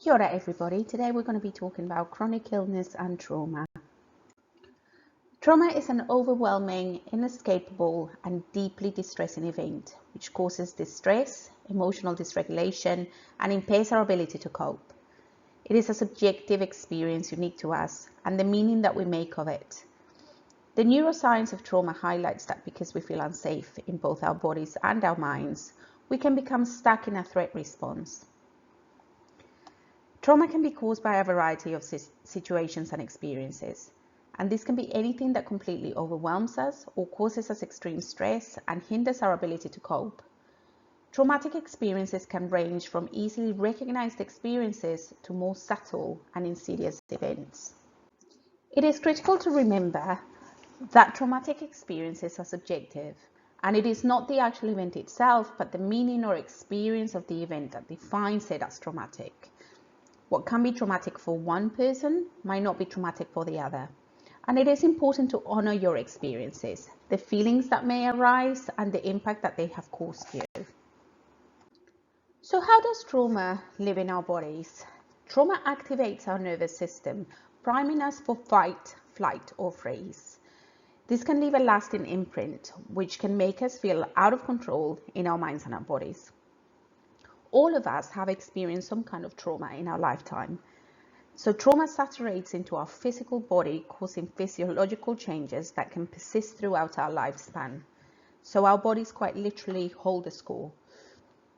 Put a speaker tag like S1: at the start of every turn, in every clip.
S1: Kia ora everybody, today we're going to be talking about chronic illness and trauma. Trauma is an overwhelming, inescapable and deeply distressing event which causes distress, emotional dysregulation and impairs our ability to cope. It is a subjective experience unique to us and the meaning that we make of it. The neuroscience of trauma highlights that because we feel unsafe in both our bodies and our minds, we can become stuck in a threat response. Trauma can be caused by a variety of situations and experiences, and this can be anything that completely overwhelms us or causes us extreme stress and hinders our ability to cope. Traumatic experiences can range from easily recognized experiences to more subtle and insidious events. It is critical to remember that traumatic experiences are subjective, and it is not the actual event itself, but the meaning or experience of the event that defines it as traumatic. What can be traumatic for one person might not be traumatic for the other. And it is important to honor your experiences, the feelings that may arise, and the impact that they have caused you. So how does trauma live in our bodies? Trauma activates our nervous system, priming us for fight, flight, or freeze. This can leave a lasting imprint, which can make us feel out of control in our minds and our bodies. All of us have experienced some kind of trauma in our lifetime. So trauma saturates into our physical body, causing physiological changes that can persist throughout our lifespan. So our bodies quite literally hold the score.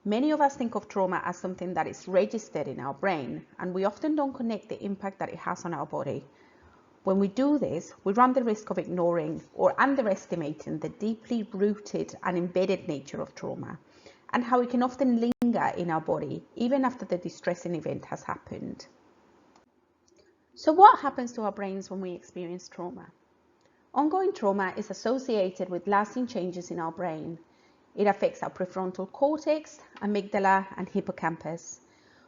S1: Many of us think of trauma as something that is registered in our brain, and we often don't connect the impact that it has on our body. When we do this, we run the risk of ignoring or underestimating the deeply rooted and embedded nature of trauma, and how it can often linger in our body even after the distressing event has happened. So what happens to our brains when we experience trauma? Ongoing trauma is associated with lasting changes in our brain. It affects our prefrontal cortex, amygdala, and hippocampus.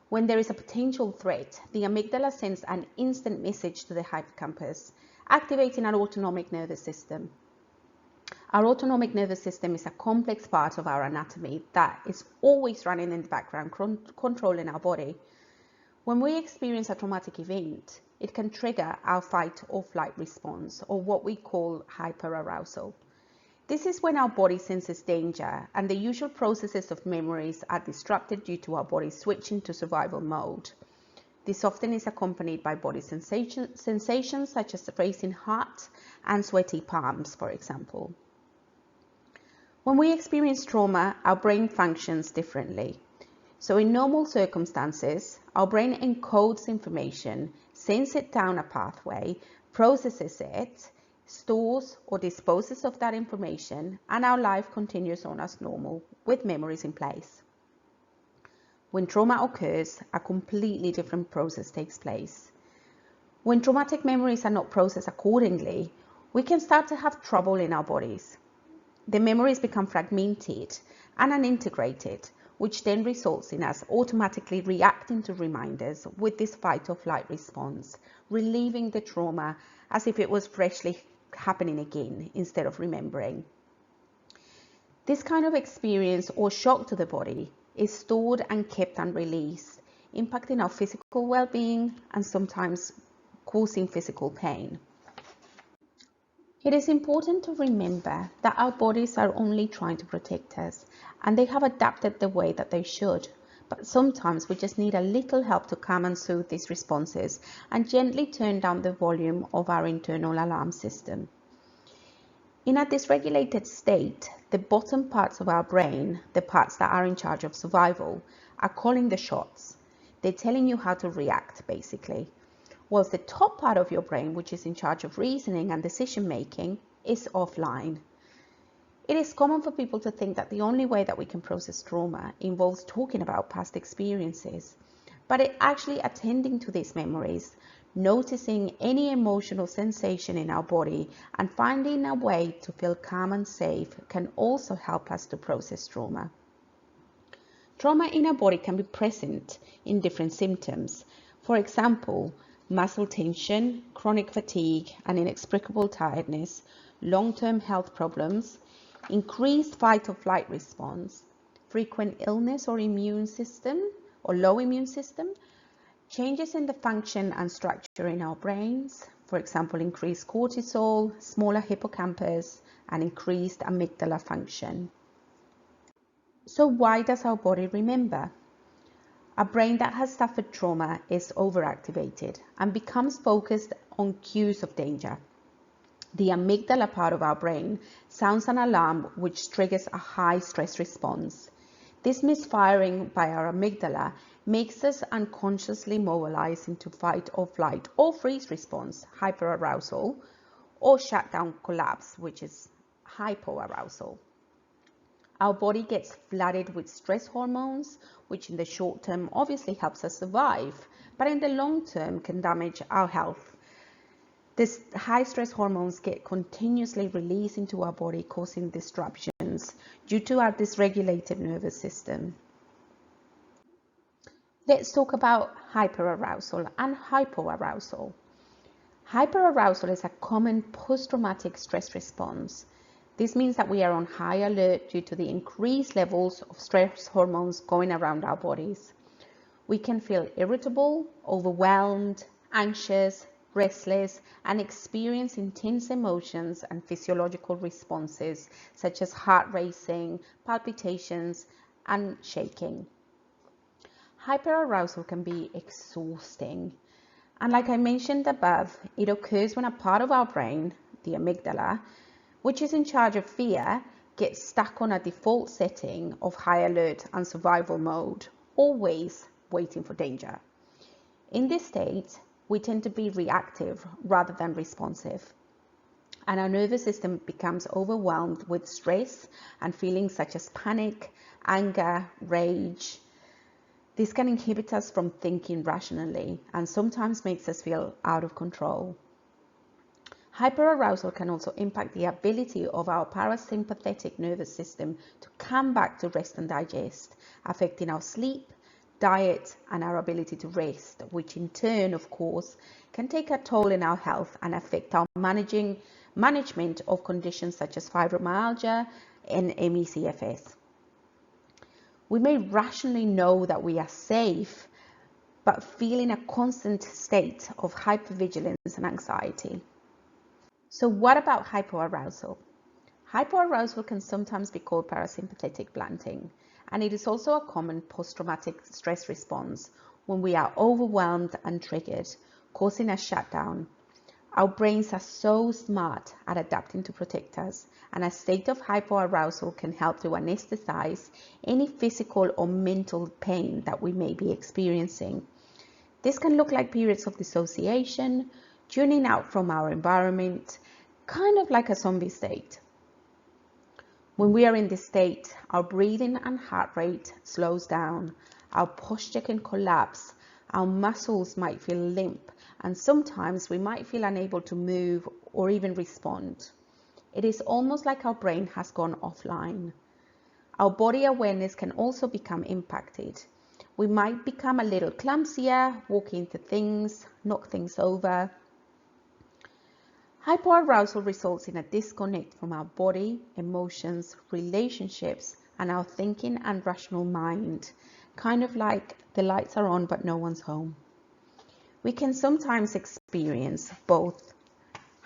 S1: When there is a potential threat, the amygdala sends an instant message to the hippocampus, activating our autonomic nervous system. Our autonomic nervous system is a complex part of our anatomy that is always running in the background, controlling our body. When we experience a traumatic event, it can trigger our fight or flight response, or what we call hyperarousal. This is when our body senses danger and the usual processes of memories are disrupted due to our body switching to survival mode. This often is accompanied by body sensations such as racing heart and sweaty palms, for example. When we experience trauma, our brain functions differently. So in normal circumstances, our brain encodes information, sends it down a pathway, processes it, stores or disposes of that information, and our life continues on as normal with memories in place. When trauma occurs, a completely different process takes place. When traumatic memories are not processed accordingly, we can start to have trouble in our bodies. The memories become fragmented and unintegrated, which then results in us automatically reacting to reminders with this fight or flight response, relieving the trauma as if it was freshly happening again instead of remembering. This kind of experience or shock to the body is stored and kept unreleased, impacting our physical well-being and sometimes causing physical pain. It is important to remember that our bodies are only trying to protect us, and they have adapted the way that they should. But sometimes we just need a little help to calm and soothe these responses and gently turn down the volume of our internal alarm system. In a dysregulated state, the bottom parts of our brain, the parts that are in charge of survival, are calling the shots. They're telling you how to react, basically. Whilst the top part of your brain, which is in charge of reasoning and decision making, is offline. It is common for people to think that the only way that we can process trauma involves talking about past experiences, but it actually attending to these memories, noticing any emotional sensation in our body and finding a way to feel calm and safe can also help us to process trauma. Trauma in our body can be present in different symptoms. For example, muscle tension, chronic fatigue and inexplicable tiredness, long-term health problems, increased fight or flight response, frequent illness or low immune system, Changes in the function and structure in our brains, for example, increased cortisol, smaller hippocampus, and increased amygdala function. So why does our body remember? A brain that has suffered trauma is overactivated and becomes focused on cues of danger. The amygdala part of our brain sounds an alarm which triggers a high stress response. This misfiring by our amygdala makes us unconsciously mobilize into fight or flight or freeze response, hyperarousal, or shutdown collapse, which is hypoarousal. Our body gets flooded with stress hormones, which in the short term obviously helps us survive, but in the long term can damage our health. These high stress hormones get continuously released into our body, causing disruptions due to our dysregulated nervous system. Let's talk about hyperarousal and hypoarousal. Hyperarousal is a common post-traumatic stress response. This means that we are on high alert due to the increased levels of stress hormones going around our bodies. We can feel irritable, overwhelmed, anxious, restless, and experience intense emotions and physiological responses such as heart racing, palpitations, and shaking. Hyperarousal can be exhausting. And like I mentioned above, it occurs when a part of our brain, the amygdala, which is in charge of fear, gets stuck on a default setting of high alert and survival mode, always waiting for danger. In this state, we tend to be reactive rather than responsive, and our nervous system becomes overwhelmed with stress and feelings such as panic, anger, rage. This can inhibit us from thinking rationally and sometimes makes us feel out of control. Hyperarousal can also impact the ability of our parasympathetic nervous system to come back to rest and digest, affecting our sleep, diet, and our ability to rest, which in turn, of course, can take a toll in our health and affect our management of conditions such as fibromyalgia and ME/CFS. We may rationally know that we are safe, but feel in a constant state of hypervigilance and anxiety. So what about hypoarousal? Hypoarousal can sometimes be called parasympathetic blunting, and it is also a common post-traumatic stress response when we are overwhelmed and triggered, causing a shutdown. Our brains are so smart at adapting to protect us, and a state of hypoarousal can help to anesthetize any physical or mental pain that we may be experiencing. This can look like periods of dissociation, tuning out from our environment, kind of like a zombie state. When we are in this state, our breathing and heart rate slows down, our posture can collapse, our muscles might feel limp, and sometimes we might feel unable to move or even respond. It is almost like our brain has gone offline. Our body awareness can also become impacted. We might become a little clumsier, walk into things, knock things over. Hypoarousal results in a disconnect from our body, emotions, relationships, and our thinking and rational mind, kind of like the lights are on but no one's home. We can sometimes experience both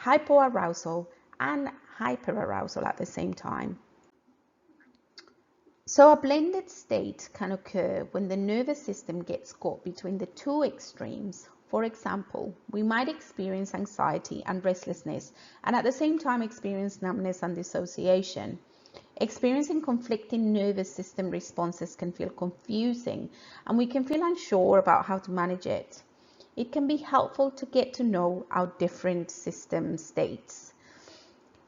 S1: hypoarousal and hyperarousal at the same time. So a blended state can occur when the nervous system gets caught between the two extremes. For example, we might experience anxiety and restlessness and at the same time experience numbness and dissociation. Experiencing conflicting nervous system responses can feel confusing and we can feel unsure about how to manage it. It can be helpful to get to know our different system states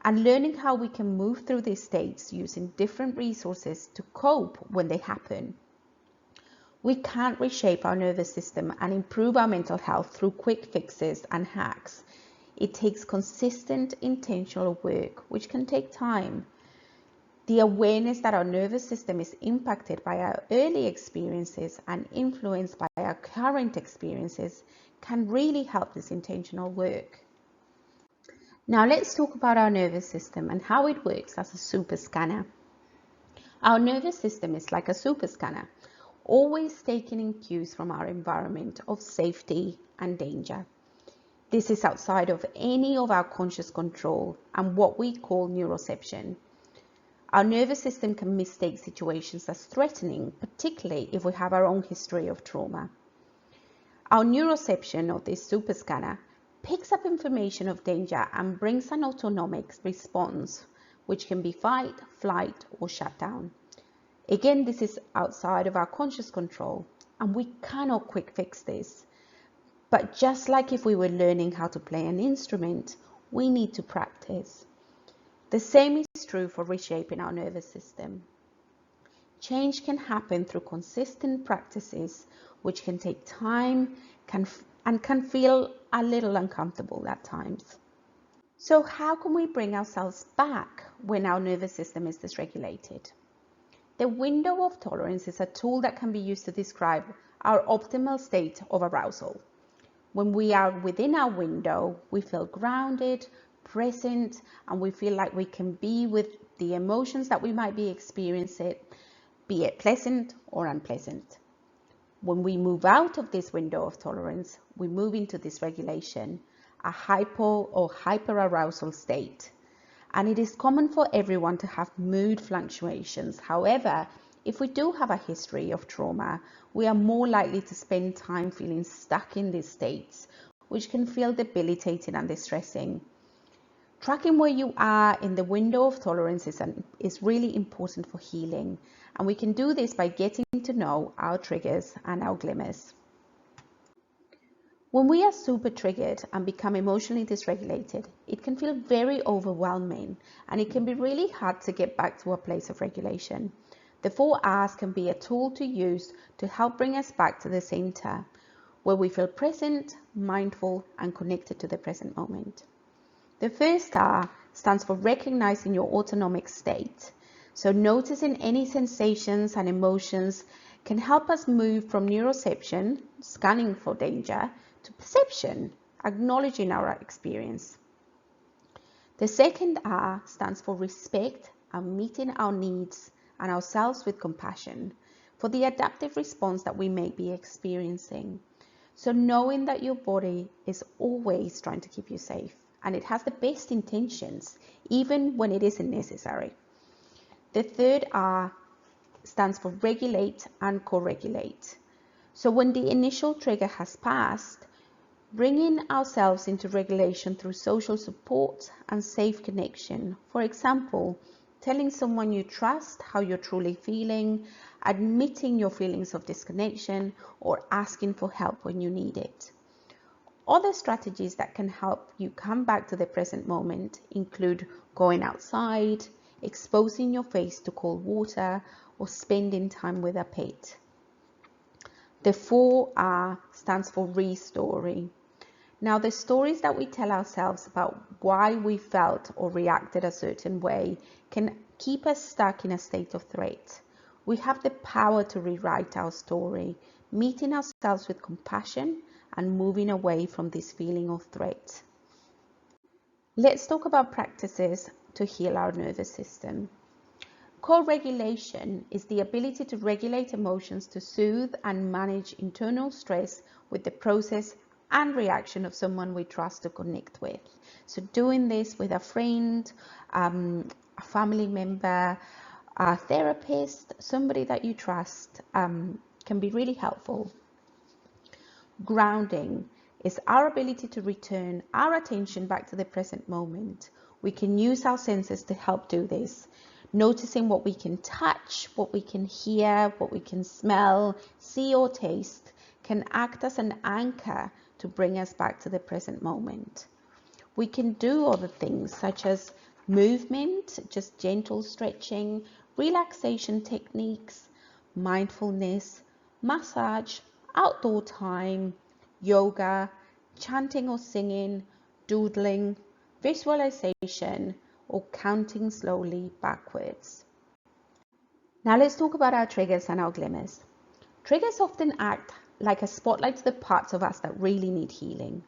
S1: and learning how we can move through these states using different resources to cope when they happen. We can't reshape our nervous system and improve our mental health through quick fixes and hacks. It takes consistent, intentional work, which can take time. The awareness that our nervous system is impacted by our early experiences and influenced by our current experiences can really help this intentional work. Now let's talk about our nervous system and how it works as a super scanner. Our nervous system is like a super scanner. always taking in cues from our environment of safety and danger. This is outside of any of our conscious control and what we call neuroception. Our nervous system can mistake situations as threatening, particularly if we have our own history of trauma. Our neuroception, or this super scanner, picks up information of danger and brings an autonomic response, which can be fight, flight, or shut down. Again, this is outside of our conscious control, and we cannot quick fix this. But just like if we were learning how to play an instrument, we need to practice. The same is true for reshaping our nervous system. Change can happen through consistent practices, which can take time and can feel a little uncomfortable at times. So how can we bring ourselves back when our nervous system is dysregulated? The window of tolerance is a tool that can be used to describe our optimal state of arousal. When we are within our window, we feel grounded, present, and we feel like we can be with the emotions that we might be experiencing, be it pleasant or unpleasant. When we move out of this window of tolerance, we move into dysregulation, a hypo or hyperarousal state. And it is common for everyone to have mood fluctuations. However, if we do have a history of trauma, we are more likely to spend time feeling stuck in these states, which can feel debilitating and distressing. Tracking where you are in the window of tolerance is really important for healing, and we can do this by getting to know our triggers and our glimmers. When we are super triggered and become emotionally dysregulated, it can feel very overwhelming, and it can be really hard to get back to a place of regulation. The 4 R's can be a tool to use to help bring us back to the center, where we feel present, mindful, and connected to the present moment. The first R stands for recognizing your autonomic state. So noticing any sensations and emotions can help us move from neuroception, scanning for danger, to perception, acknowledging our experience. The second R stands for respect and meeting our needs and ourselves with compassion for the adaptive response that we may be experiencing. So knowing that your body is always trying to keep you safe, and it has the best intentions, even when it isn't necessary. The third R stands for regulate and co-regulate. So when the initial trigger has passed, bringing ourselves into regulation through social support and safe connection. For example, telling someone you trust how you're truly feeling, admitting your feelings of disconnection, or asking for help when you need it. Other strategies that can help you come back to the present moment include going outside, exposing your face to cold water, or spending time with a pet. The 4R stands for restoring. Now, the stories that we tell ourselves about why we felt or reacted a certain way can keep us stuck in a state of threat. We have the power to rewrite our story, meeting ourselves with compassion and moving away from this feeling of threat. Let's talk about practices to heal our nervous system. Co-regulation is the ability to regulate emotions to soothe and manage internal stress with the process and reaction of someone we trust to connect with. So doing this with a friend, a family member, a therapist, somebody that you trust can be really helpful. Grounding is our ability to return our attention back to the present moment. We can use our senses to help do this. Noticing what we can touch, what we can hear, what we can smell, see or taste can act as an anchor to bring us back to the present moment. We can do other things such as movement, just gentle stretching, relaxation techniques, mindfulness, massage, outdoor time, yoga, chanting or singing, doodling, visualization, or counting slowly backwards. Now let's talk about our triggers and our glimmers. Triggers often act like a spotlight to the parts of us that really need healing.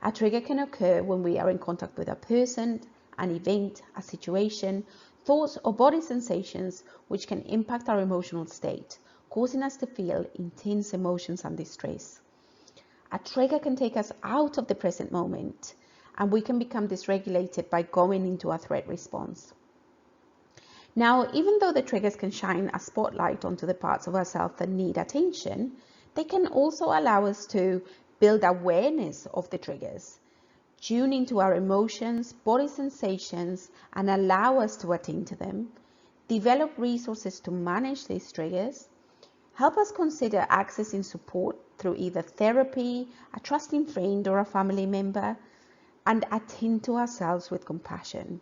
S1: A trigger can occur when we are in contact with a person, an event, a situation, thoughts or body sensations which can impact our emotional state. causing us to feel intense emotions and distress. A trigger can take us out of the present moment, and we can become dysregulated by going into a threat response. Now, even though the triggers can shine a spotlight onto the parts of ourselves that need attention, they can also allow us to build awareness of the triggers, tune into our emotions, body sensations, and allow us to attend to them, develop resources to manage these triggers, help us consider accessing support through either therapy, a trusting friend, or a family member, and attend to ourselves with compassion.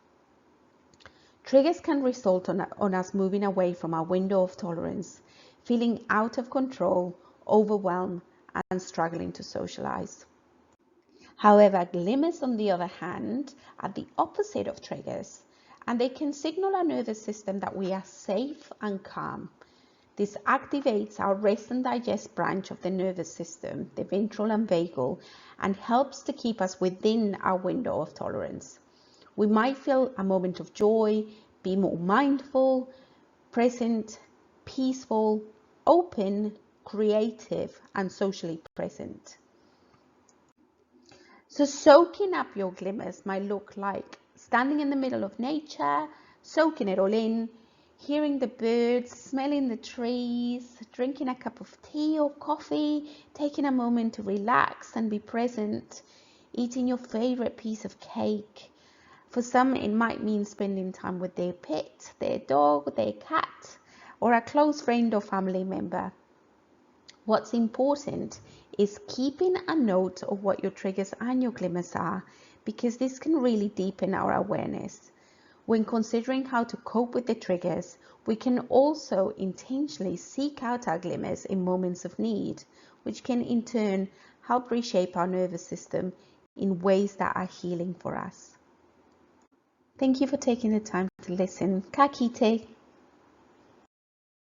S1: Triggers can result on us moving away from our window of tolerance, feeling out of control, overwhelmed, and struggling to socialize. However, glimmers, on the other hand, are the opposite of triggers, and they can signal our nervous system that we are safe and calm. This activates our rest and digest branch of the nervous system, the ventral and vagal, and helps to keep us within our window of tolerance. We might feel a moment of joy, be more mindful, present, peaceful, open, creative, and socially present. So soaking up your glimmers might look like standing in the middle of nature, soaking it all in, hearing the birds, smelling the trees, drinking a cup of tea or coffee, taking a moment to relax and be present, eating your favorite piece of cake. For some, it might mean spending time with their pet, their dog, their cat, or a close friend or family member. What's important is keeping a note of what your triggers and your glimmers are, because this can really deepen our awareness. When considering how to cope with the triggers, we can also intentionally seek out our glimmers in moments of need, which can in turn help reshape our nervous system in ways that are healing for us. Thank you for taking the time to listen. Ka kite.